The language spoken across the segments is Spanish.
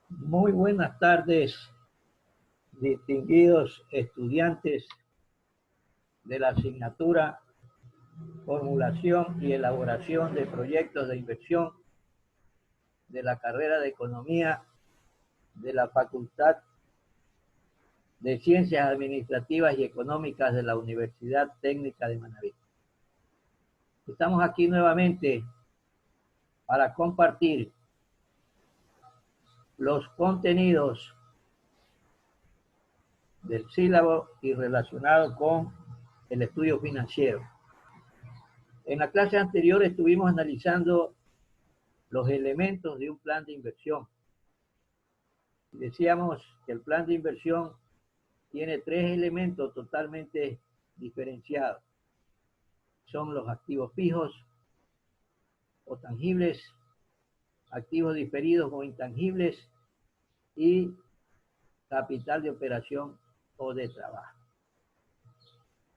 Muy buenas tardes, distinguidos estudiantes de la asignatura Formulación y Elaboración de Proyectos de Inversión de la carrera de Economía de la Facultad de Ciencias Administrativas y Económicas de la Universidad Técnica de Manabí. Estamos aquí nuevamente para compartir los contenidos del sílabo y relacionado con el estudio financiero. En la clase anterior estuvimos analizando los elementos de un plan de inversión. Decíamos que el plan de inversión tiene tres elementos totalmente diferenciados. Son los activos fijos o tangibles, activos diferidos o intangibles y capital de operación o de trabajo.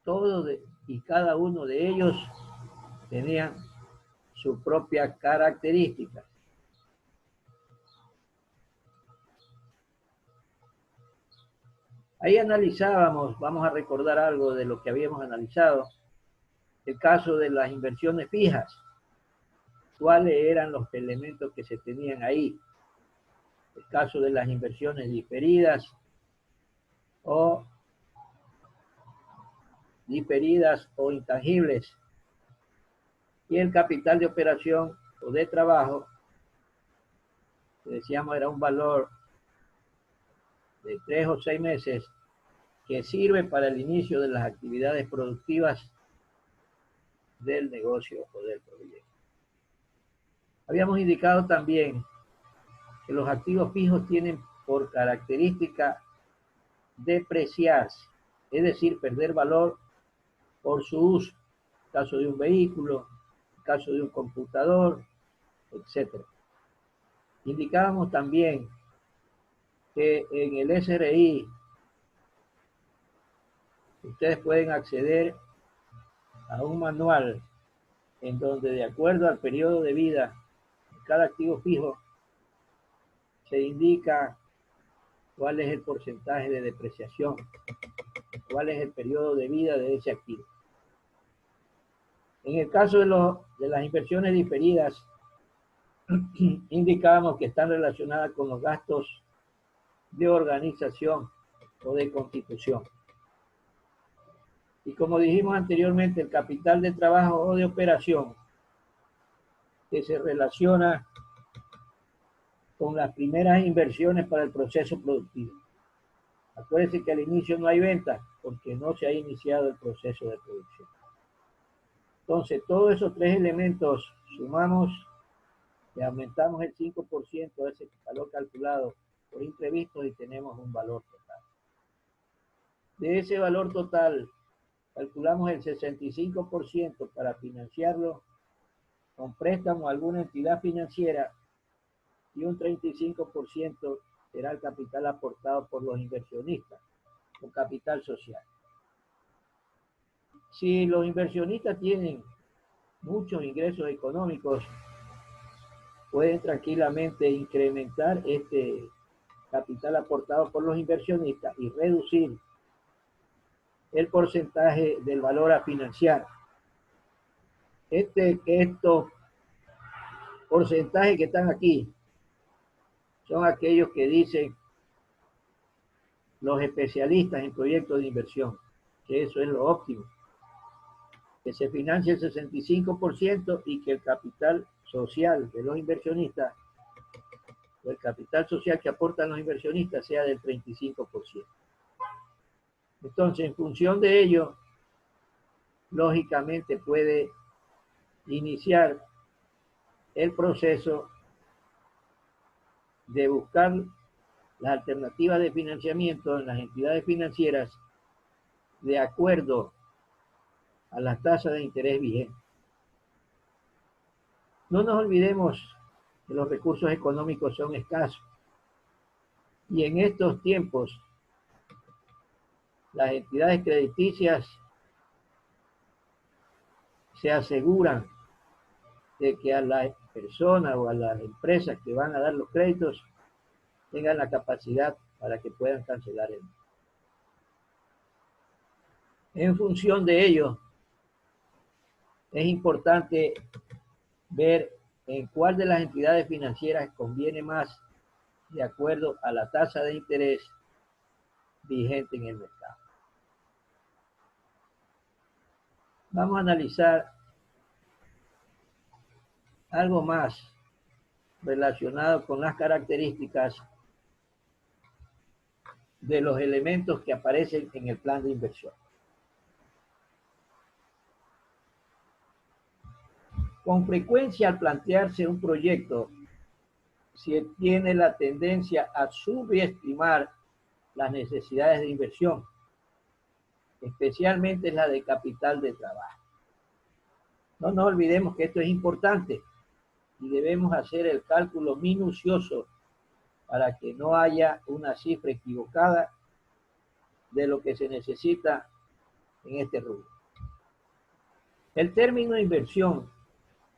Todos y cada uno de ellos tenían su propia característica. Ahí analizábamos, vamos a recordar algo de lo que habíamos analizado, el caso de las inversiones fijas, cuáles eran los elementos que se tenían ahí, el caso de las inversiones diferidas o intangibles, y el capital de operación o de trabajo, que decíamos era un valor de 3 o 6 meses que sirve para el inicio de las actividades productivas del negocio o del proyecto. Habíamos indicado también que los activos fijos tienen por característica depreciarse, es decir, perder valor por su uso, en el caso de un vehículo, en el caso de un computador, etc. Indicábamos también que en el SRI ustedes pueden acceder a un manual en donde, de acuerdo al periodo de vida de cada activo fijo, se indica cuál es el porcentaje de depreciación, cuál es el periodo de vida de ese activo. En el caso de las inversiones diferidas, indicamos que están relacionadas con los gastos de organización o de constitución. Y como dijimos anteriormente, el capital de trabajo o de operación, que se relaciona con las primeras inversiones para el proceso productivo. Acuérdense que al inicio no hay venta porque no se ha iniciado el proceso de producción. Entonces, todos esos tres elementos sumamos y aumentamos el 5% de ese valor calculado por imprevistos y tenemos un valor total. De ese valor total, calculamos el 65% para financiarlo con préstamo a alguna entidad financiera y un 35% será el capital aportado por los inversionistas, con capital social. Si los inversionistas tienen muchos ingresos económicos, pueden tranquilamente incrementar este capital aportado por los inversionistas y reducir el porcentaje del valor a financiar. Estos porcentajes que están aquí son aquellos que dicen los especialistas en proyectos de inversión, que eso es lo óptimo, que se financie el 65% y que el capital social de los inversionistas, o el capital social que aportan los inversionistas, sea del 35%. Entonces, en función de ello, lógicamente puede iniciar el proceso de buscar las alternativas de financiamiento en las entidades financieras de acuerdo a las tasas de interés vigentes. No nos olvidemos que los recursos económicos son escasos y en estos tiempos las entidades crediticias se aseguran de que a la persona o a las empresas que van a dar los créditos tengan la capacidad para que puedan cancelar el mismo. En función de ello, es importante ver en cuál de las entidades financieras conviene más de acuerdo a la tasa de interés vigente en el mercado. Vamos a analizar algo más relacionado con las características de los elementos que aparecen en el plan de inversión. Con frecuencia, al plantearse un proyecto, se tiene la tendencia a subestimar las necesidades de inversión, especialmente la de capital de trabajo. No nos olvidemos que esto es importante y debemos hacer el cálculo minucioso para que no haya una cifra equivocada de lo que se necesita en este rubro. El término inversión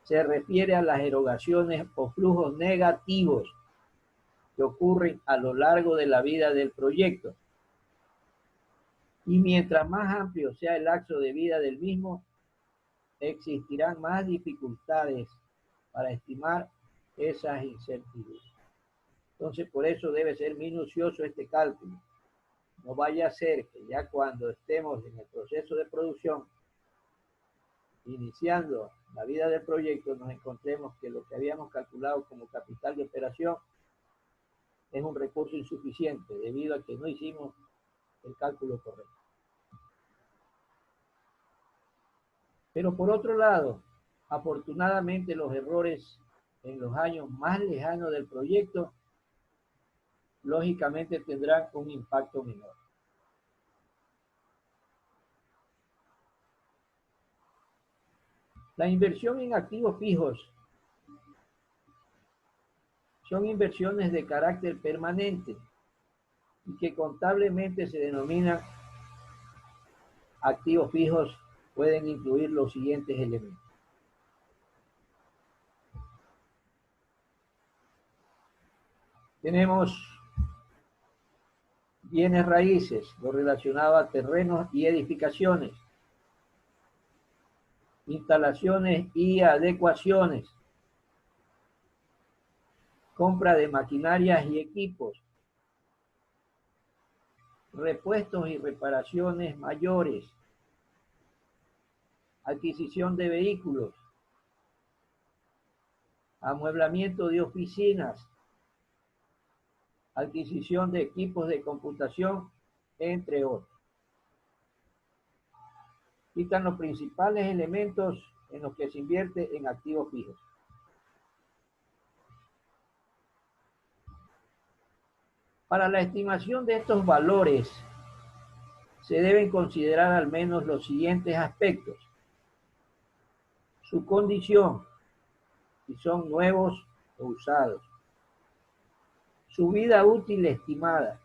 se refiere a las erogaciones o flujos negativos que ocurren a lo largo de la vida del proyecto. Y mientras más amplio sea el lapso de vida del mismo, existirán más dificultades para estimar esas incertidumbres. Entonces, por eso debe ser minucioso este cálculo. No vaya a ser que ya cuando estemos en el proceso de producción, iniciando la vida del proyecto, nos encontremos que lo que habíamos calculado como capital de operación es un recurso insuficiente debido a que no hicimos el cálculo correcto. Pero por otro lado, afortunadamente los errores en los años más lejanos del proyecto lógicamente tendrán un impacto menor. La inversión en activos fijos son inversiones de carácter permanente y que contablemente se denominan activos fijos. Pueden incluir los siguientes elementos. Tenemos bienes raíces, lo relacionado a terrenos y edificaciones, instalaciones y adecuaciones, compra de maquinarias y equipos, repuestos y reparaciones mayores, adquisición de vehículos, amueblamiento de oficinas, adquisición de equipos de computación, entre otros. Aquí están los principales elementos en los que se invierte en activos fijos. Para la estimación de estos valores se deben considerar al menos los siguientes aspectos: su condición, si son nuevos o usados, su vida útil estimada,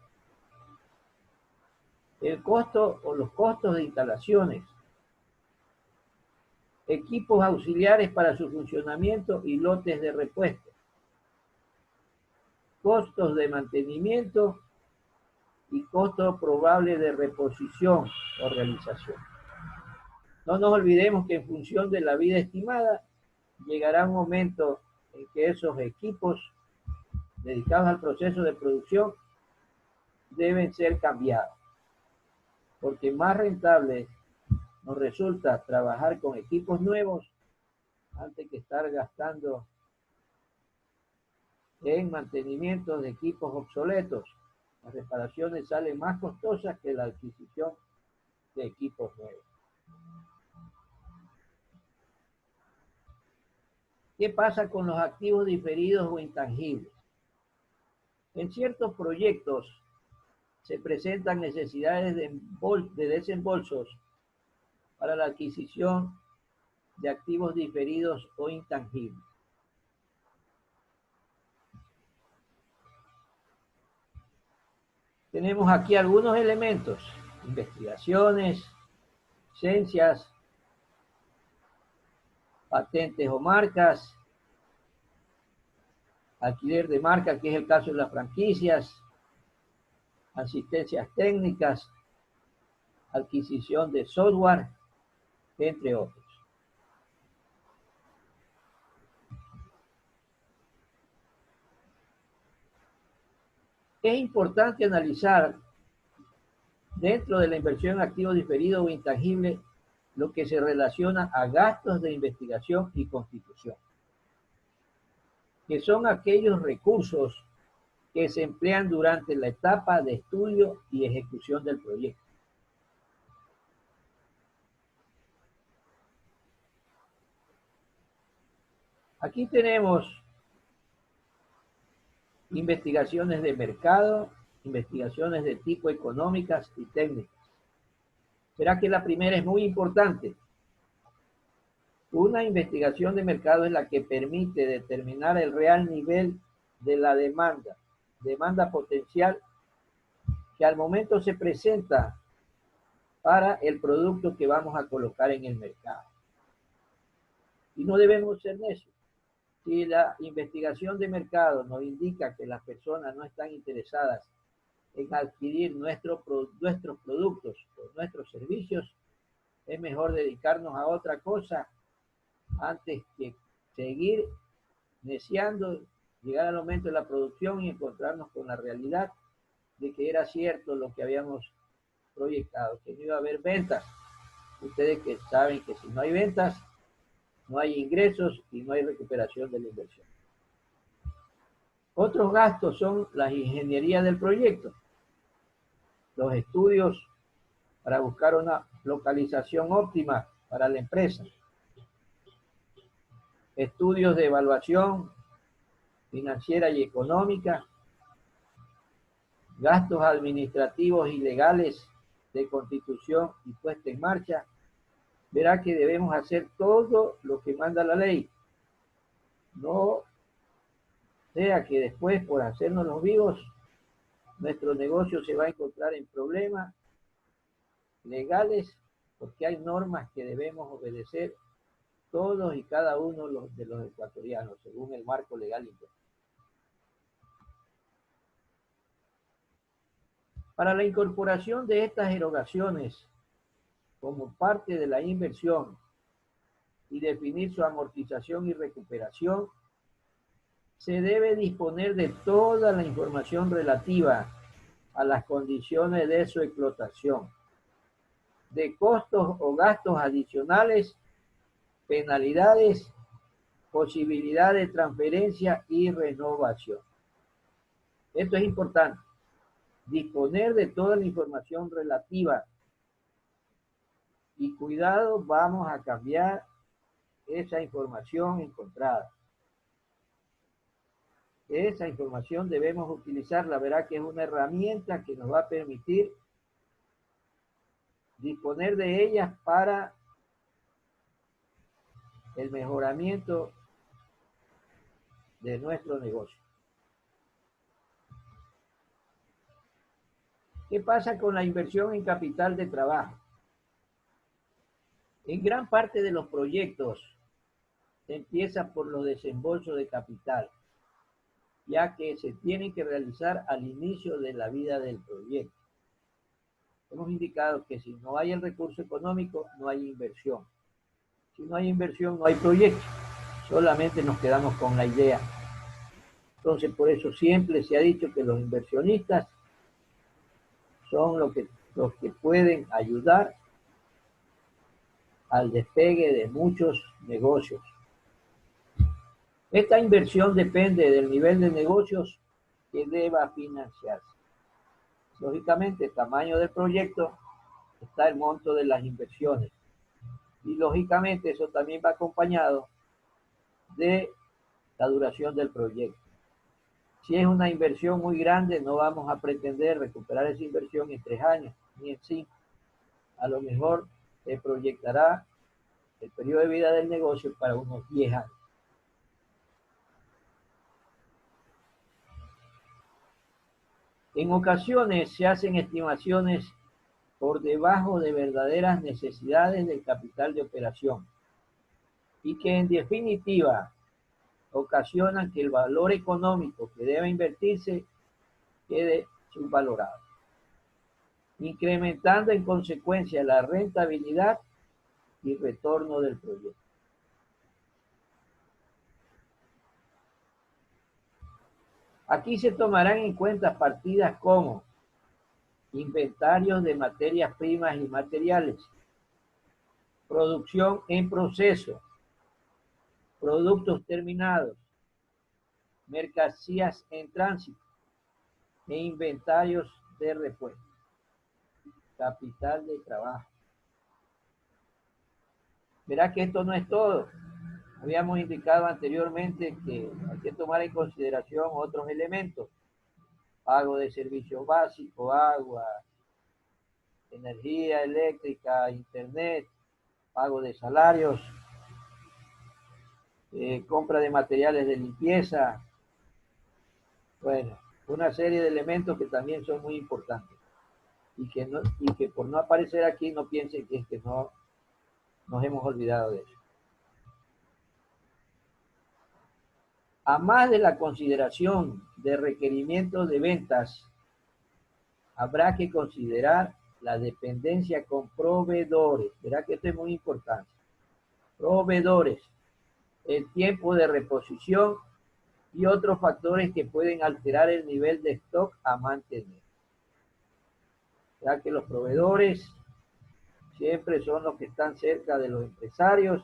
el costo o los costos de instalaciones, equipos auxiliares para su funcionamiento y lotes de repuesto, costos de mantenimiento y costo probable de reposición o realización. No nos olvidemos que en función de la vida estimada, llegará un momento en que esos equipos dedicados al proceso de producción deben ser cambiados, porque más rentable nos resulta trabajar con equipos nuevos antes que estar gastando en mantenimiento de equipos obsoletos. Las reparaciones salen más costosas que la adquisición de equipos nuevos. ¿Qué pasa con los activos diferidos o intangibles? En ciertos proyectos se presentan necesidades de desembolsos para la adquisición de activos diferidos o intangibles. Tenemos aquí algunos elementos: investigaciones, licencias, patentes o marcas, alquiler de marca, que es el caso de las franquicias, asistencias técnicas, adquisición de software, entre otros. Es importante analizar dentro de la inversión en activo diferido o intangible lo que se relaciona a gastos de investigación y constitución, que son aquellos recursos que se emplean durante la etapa de estudio y ejecución del proyecto. Aquí tenemos investigaciones de mercado, investigaciones de tipo económicas y técnicas. Verá que la primera es muy importante. Una investigación de mercado es la que permite determinar el real nivel de la demanda potencial que al momento se presenta para el producto que vamos a colocar en el mercado. Y no debemos ser necios. Si la investigación de mercado nos indica que las personas no están interesadas en adquirir nuestros productos o nuestros servicios, es mejor dedicarnos a otra cosa antes que seguir neciando, llegar al momento de la producción y encontrarnos con la realidad de que era cierto lo que habíamos proyectado, que no iba a haber ventas. Ustedes que saben que si no hay ventas, no hay ingresos y no hay recuperación de la inversión. Otros gastos son las ingenierías del proyecto, los estudios para buscar una localización óptima para la empresa, estudios de evaluación financiera y económica, gastos administrativos y legales de constitución y puesta en marcha. Verá que debemos hacer todo lo que manda la ley. No sea que después, por hacernos los vivos, nuestro negocio se va a encontrar en problemas legales, porque hay normas que debemos obedecer todos y cada uno de los ecuatorianos, según el marco legal interno. Para la incorporación de estas erogaciones como parte de la inversión y definir su amortización y recuperación, se debe disponer de toda la información relativa a las condiciones de su explotación, de costos o gastos adicionales, penalidades, posibilidad de transferencia y renovación. Esto es importante, disponer de toda la información relativa. Y cuidado, vamos a cambiar esa información encontrada. Esa información debemos utilizarla, verá que es una herramienta que nos va a permitir disponer de ellas para el mejoramiento de nuestro negocio. ¿Qué pasa con la inversión en capital de trabajo? En gran parte de los proyectos se empieza por los desembolsos de capital, ya que se tienen que realizar al inicio de la vida del proyecto. Hemos indicado que si no hay el recurso económico, no hay inversión. Si no hay inversión, no hay proyecto. Solamente nos quedamos con la idea. Entonces, por eso siempre se ha dicho que los inversionistas son los que pueden ayudar al despegue de muchos negocios. Esta inversión depende del nivel de negocios que deba financiarse. Lógicamente, el tamaño del proyecto está el monto de las inversiones. Y lógicamente eso también va acompañado de la duración del proyecto. Si es una inversión muy grande, no vamos a pretender recuperar esa inversión en 3 años, ni en 5. A lo mejor se proyectará el periodo de vida del negocio para unos 10 años. En ocasiones se hacen estimaciones por debajo de verdaderas necesidades del capital de operación y que en definitiva ocasionan que el valor económico que debe invertirse quede subvalorado, incrementando en consecuencia la rentabilidad y retorno del proyecto. Aquí se tomarán en cuenta partidas como inventarios de materias primas y materiales, producción en proceso, productos terminados, mercancías en tránsito e inventarios de repuesto, capital de trabajo. Verá que esto no es todo. Habíamos indicado anteriormente que hay que tomar en consideración otros elementos: pago de servicios básicos, agua, energía eléctrica, internet, pago de salarios, compra de materiales de limpieza. Bueno, una serie de elementos que también son muy importantes y que por no aparecer aquí no piensen que es que no nos hemos olvidado de eso. A más de la consideración de requerimientos de ventas, habrá que considerar la dependencia con proveedores. Verá que esto es muy importante. Proveedores, el tiempo de reposición y otros factores que pueden alterar el nivel de stock a mantener. Ya que los proveedores siempre son los que están cerca de los empresarios.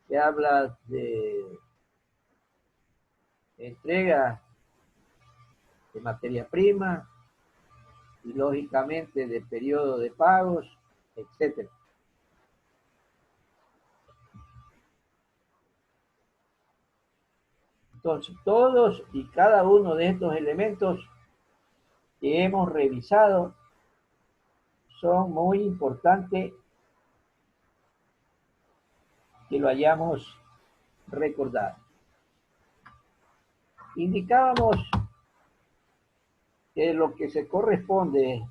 Se habla de entrega de materia prima y lógicamente de periodo de pagos, etcétera. Entonces, todos y cada uno de estos elementos que hemos revisado son muy importantes que lo hayamos recordado. Indicábamos que lo que se corresponde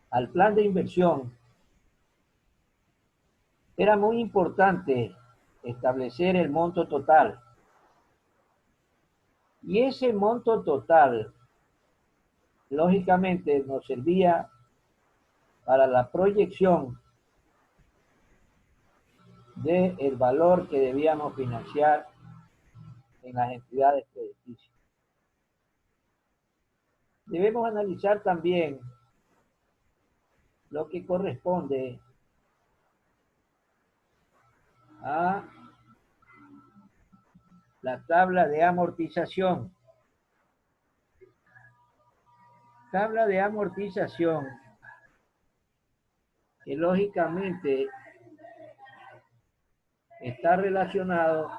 al plan de inversión, era muy importante establecer el monto total. Y ese monto total, lógicamente, nos servía para la proyección del valor que debíamos financiar en las entidades crediticias. Debemos analizar también lo que corresponde a la tabla de amortización. Tabla de amortización que lógicamente está relacionado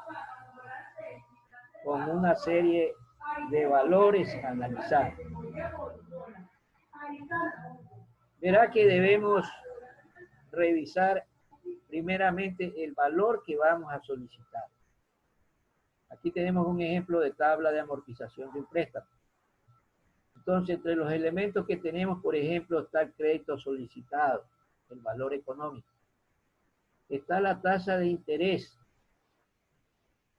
con una serie de valores a analizar. Verá que debemos revisar primeramente el valor que vamos a solicitar. Aquí tenemos un ejemplo de tabla de amortización de un préstamo. Entonces, entre los elementos que tenemos, por ejemplo, está el crédito solicitado, el valor económico. Está la tasa de interés.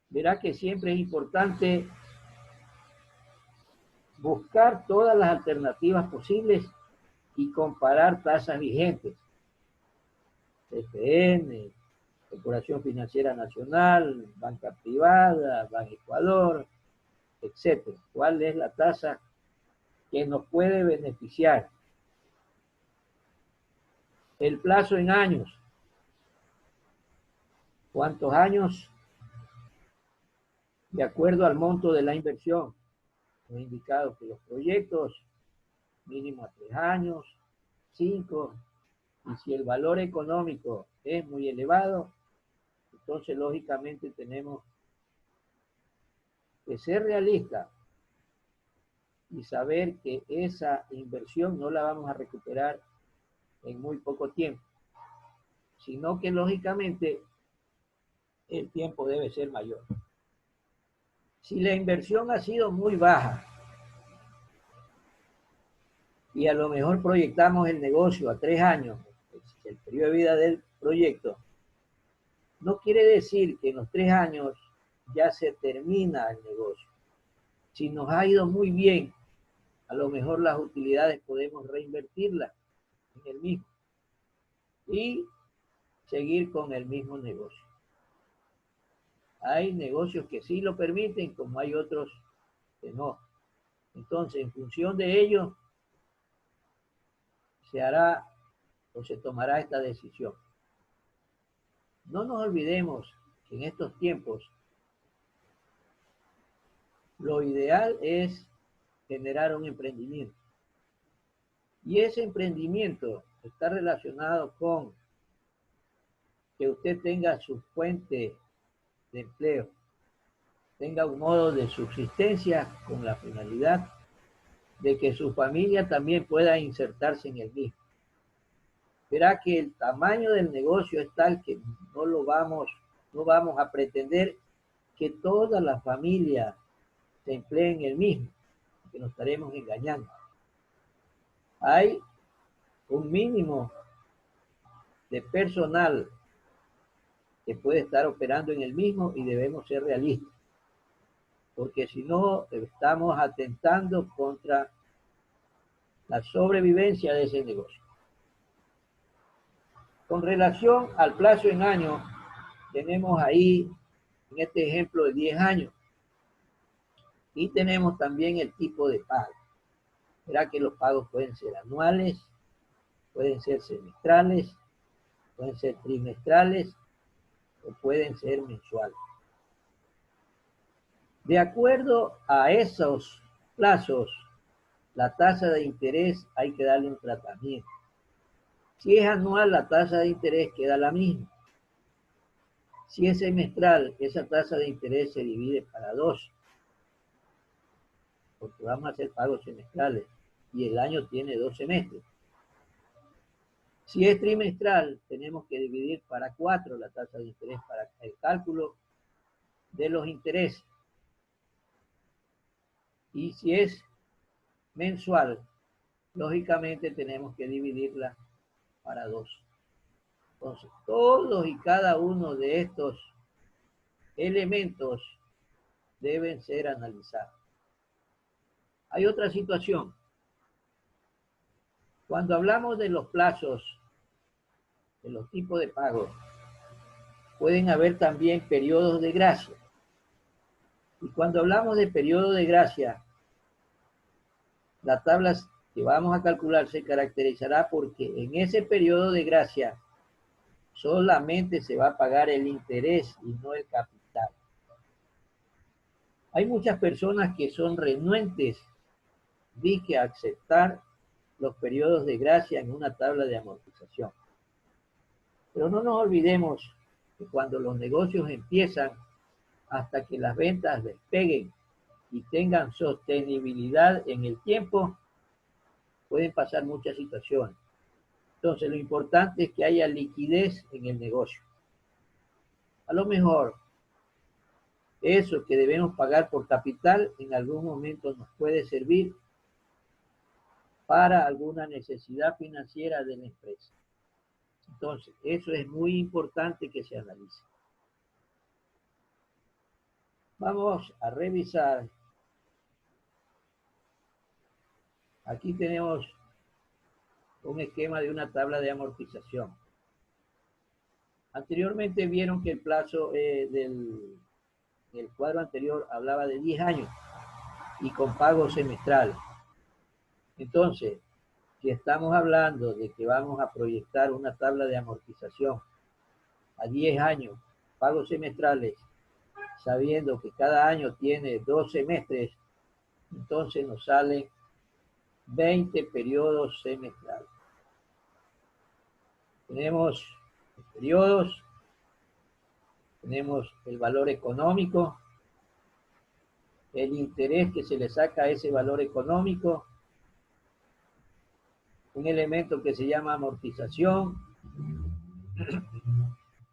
Verá que siempre es importante buscar todas las alternativas posibles y comparar tasas vigentes. CFN, Corporación Financiera Nacional, Banca Privada, Banecuador, etc. ¿Cuál es la tasa que nos puede beneficiar? El plazo en años. ¿Cuántos años? De acuerdo al monto de la inversión. Hemos indicado que los proyectos mínimo a 3 años, 5, y si el valor económico es muy elevado, entonces lógicamente tenemos que ser realistas y saber que esa inversión no la vamos a recuperar en muy poco tiempo, sino que lógicamente el tiempo debe ser mayor. Si la inversión ha sido muy baja y a lo mejor proyectamos el negocio a 3 años, el periodo de vida del proyecto, no quiere decir que en los 3 años ya se termina el negocio. Si nos ha ido muy bien, a lo mejor las utilidades podemos reinvertirlas en el mismo y seguir con el mismo negocio. Hay negocios que sí lo permiten, como hay otros que no. Entonces, en función de ello, se hará o se tomará esta decisión. No nos olvidemos que en estos tiempos lo ideal es generar un emprendimiento. Y ese emprendimiento está relacionado con que usted tenga su fuente de empleo, tenga un modo de subsistencia con la finalidad de que su familia también pueda insertarse en el mismo. Verá que el tamaño del negocio es tal que no vamos a pretender que toda la familia se emplee en el mismo, que nos estaremos engañando. Hay un mínimo de personal que puede estar operando en el mismo y debemos ser realistas, porque si no estamos atentando contra la sobrevivencia de ese negocio. Con relación al plazo en años, tenemos ahí en este ejemplo de 10 años y tenemos también el tipo de pago. Verá que los pagos pueden ser anuales, pueden ser semestrales, pueden ser trimestrales o pueden ser mensuales. De acuerdo a esos plazos, la tasa de interés hay que darle un tratamiento. Si es anual, la tasa de interés queda la misma. Si es semestral, esa tasa de interés se divide para 2, porque vamos a hacer pagos semestrales y el año tiene 2 semestres. Si es trimestral, tenemos que dividir para 4 la tasa de interés para el cálculo de los intereses. Y si es mensual, lógicamente tenemos que dividirla para 2. Entonces, todos y cada uno de estos elementos deben ser analizados. Hay otra situación. Cuando hablamos de los plazos, de los tipos de pago, pueden haber también periodos de gracia. Y cuando hablamos de periodo de gracia, la tabla que vamos a calcular se caracterizará porque en ese periodo de gracia solamente se va a pagar el interés y no el capital. Hay muchas personas que son renuentes a aceptar los periodos de gracia en una tabla de amortización. Pero no nos olvidemos que cuando los negocios empiezan, hasta que las ventas despeguen y tengan sostenibilidad en el tiempo, pueden pasar muchas situaciones. Entonces, lo importante es que haya liquidez en el negocio. A lo mejor, eso que debemos pagar por capital en algún momento nos puede servir para alguna necesidad financiera de la empresa. Entonces, eso es muy importante que se analice. Vamos a revisar. Aquí tenemos un esquema de una tabla de amortización. Anteriormente vieron que el plazo del cuadro anterior hablaba de 10 años y con pago semestral. Entonces, si estamos hablando de que vamos a proyectar una tabla de amortización a 10 años, pagos semestrales, sabiendo que cada año tiene 2 semestres, entonces nos salen 20 periodos semestrales. Tenemos los periodos, tenemos el valor económico, el interés que se le saca a ese valor económico, un elemento que se llama amortización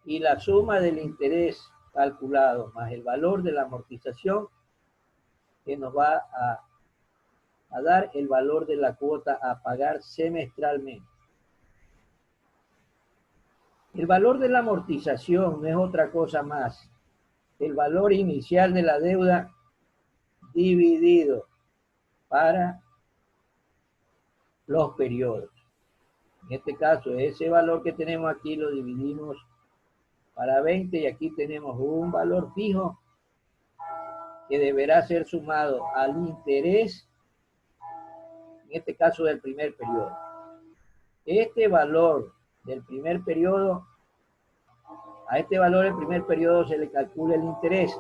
y la suma del interés calculado más el valor de la amortización que nos va a dar el valor de la cuota a pagar semestralmente. El valor de la amortización no es otra cosa más el valor inicial de la deuda dividido para los periodos. En este caso, ese valor que tenemos aquí lo dividimos para 20 y aquí tenemos un valor fijo que deberá ser sumado al interés, en este caso del primer periodo. Este valor del primer periodo, a este valor del primer periodo se le calcula el interés.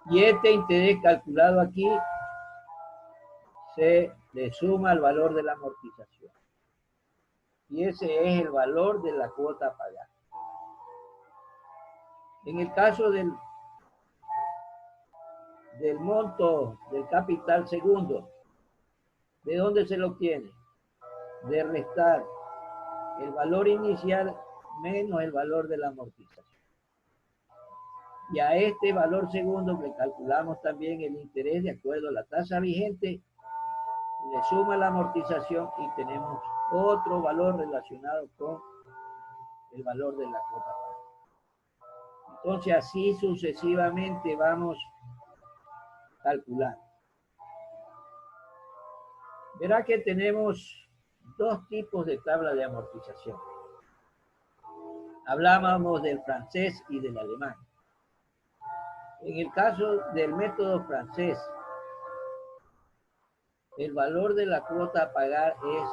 Y este interés calculado aquí se le suma al valor de la amortización. Y ese es el valor de la cuota a pagar. En el caso del monto del capital segundo, ¿de dónde se lo obtiene? De restar el valor inicial menos el valor de la amortización. Y a este valor segundo le calculamos también el interés de acuerdo a la tasa vigente, le suma la amortización y tenemos otro valor relacionado con el valor de la cuota. Entonces así sucesivamente vamos calculando. Verá que tenemos dos tipos de tabla de amortización. Hablábamos del francés y del alemán. En el caso del método francés, el valor de la cuota a pagar es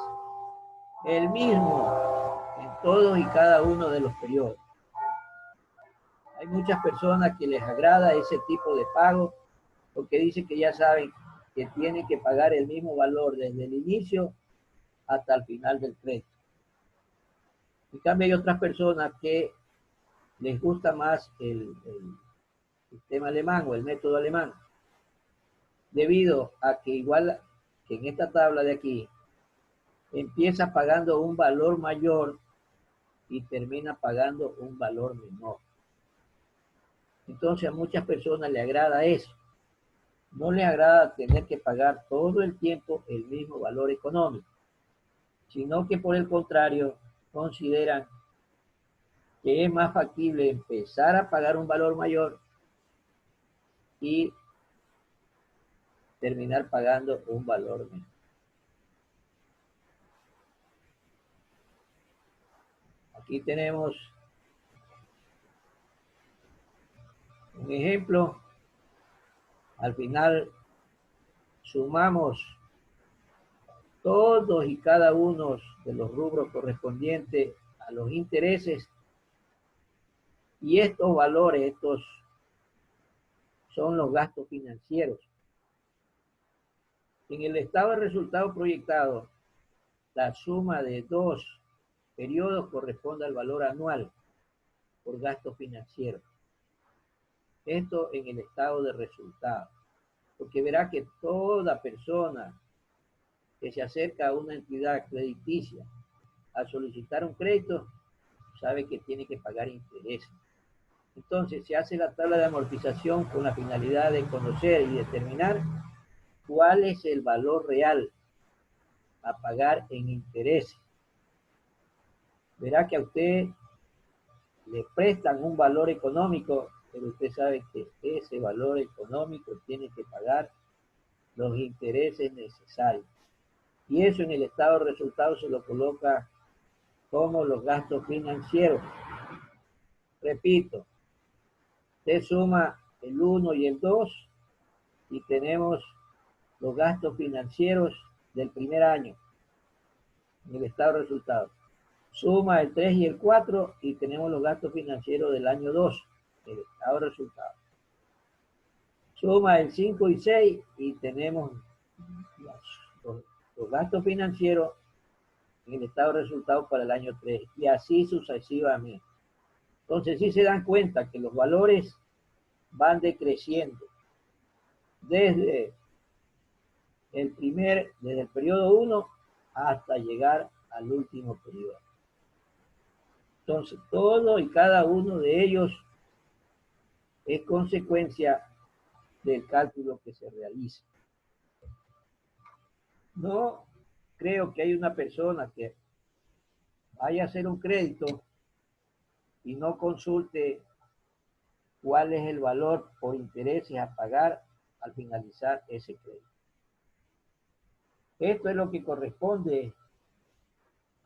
el mismo en todos y cada uno de los periodos. Hay muchas personas que les agrada ese tipo de pago porque dicen que ya saben que tienen que pagar el mismo valor desde el inicio hasta el final del crédito. En cambio hay otras personas que les gusta más el sistema alemán o el método alemán, debido a que igual que en esta tabla de aquí, empieza pagando un valor mayor y termina pagando un valor menor. Entonces a muchas personas les agrada eso. No les agrada tener que pagar todo el tiempo el mismo valor económico, sino que por el contrario consideran que es más factible empezar a pagar un valor mayor y terminar pagando un valor menor. Aquí tenemos un ejemplo. Al final sumamos todos y cada uno de los rubros correspondientes a los intereses y estos valores, estos son los gastos financieros. En el estado de resultado proyectado, la suma de dos periodos corresponde al valor anual por gasto financiero. Esto en el estado de resultado. Porque verá que toda persona que se acerca a una entidad crediticia a solicitar un crédito, sabe que tiene que pagar intereses. Entonces se hace la tabla de amortización con la finalidad de conocer y determinar cuál es el valor real a pagar en intereses. Verá que a usted le prestan un valor económico, pero usted sabe que ese valor económico tiene que pagar los intereses necesarios. Y eso en el estado de resultados se lo coloca como los gastos financieros. Repito, usted suma el 1 y el 2 y tenemos los gastos financieros del primer año en el estado de resultados. Suma el 3 y el 4 y tenemos los gastos financieros del año 2 en el estado de resultados. Suma el 5 y 6 y tenemos los gastos financieros en el estado de resultados para el año 3 y así sucesivamente. Entonces sí se dan cuenta que los valores van decreciendo desde el periodo 1 hasta llegar al último periodo. Entonces todo y cada uno de ellos es consecuencia del cálculo que se realiza. No creo que haya una persona que vaya a hacer un crédito y no consulte cuál es el valor o intereses a pagar al finalizar ese crédito. Esto es lo que corresponde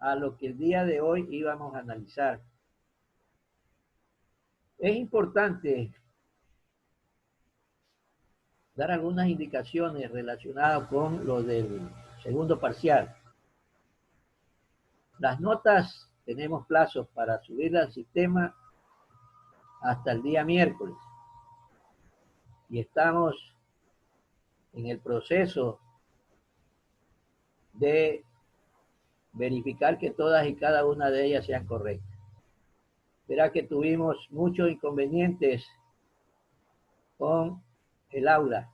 a lo que el día de hoy íbamos a analizar. Es importante dar algunas indicaciones relacionadas con lo del segundo parcial. Las notas tenemos plazos para subirlas al sistema hasta el día miércoles. Y estamos en el proceso de verificar que todas y cada una de ellas sean correctas. Verá que tuvimos muchos inconvenientes con el aula,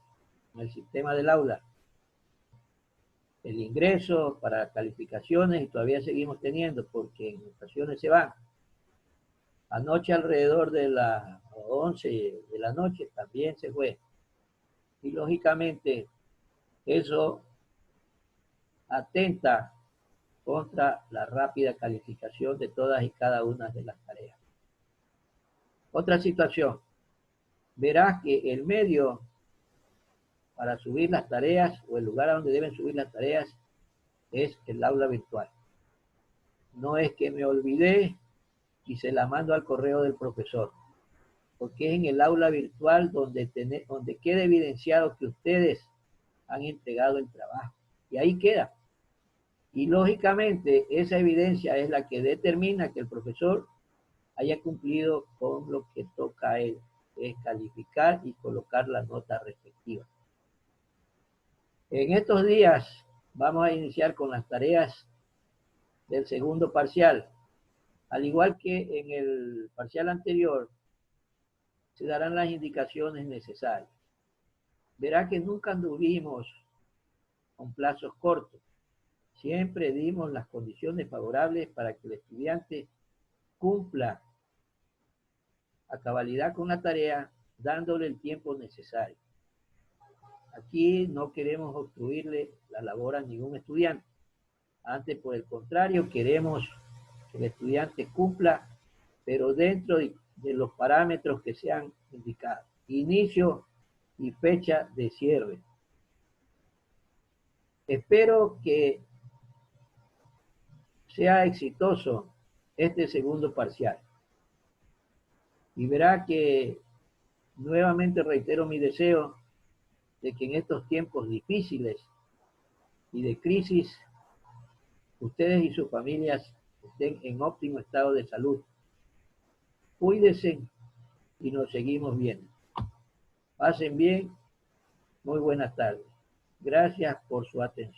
con el sistema del aula. El ingreso para calificaciones y todavía seguimos teniendo porque en ocasiones se van. Anoche alrededor de las 11 de la noche también se fue. Y lógicamente eso atenta contra la rápida calificación de todas y cada una de las tareas. Otra situación, verás que el medio para subir las tareas o el lugar a donde deben subir las tareas es el aula virtual. No es que me olvidé y se la mando al correo del profesor, porque es en el aula virtual donde queda evidenciado que ustedes han entregado el trabajo. Y ahí queda. Y lógicamente esa evidencia es la que determina que el profesor haya cumplido con lo que toca a él, es calificar y colocar la nota respectiva. En estos días vamos a iniciar con las tareas del segundo parcial. Al igual que en el parcial anterior, se darán las indicaciones necesarias. Verá que nunca anduvimos con plazos cortos. Siempre dimos las condiciones favorables para que el estudiante cumpla a cabalidad con la tarea, dándole el tiempo necesario. Aquí no queremos obstruirle la labor a ningún estudiante. Antes, por el contrario, queremos que el estudiante cumpla, pero dentro de los parámetros que se han indicado. Inicio y fecha de cierre. Espero que sea exitoso este segundo parcial. Y verá que nuevamente reitero mi deseo de que en estos tiempos difíciles y de crisis, ustedes y sus familias estén en óptimo estado de salud. Cuídense y nos seguimos viendo. Pasen bien. Muy buenas tardes. Gracias por su atención.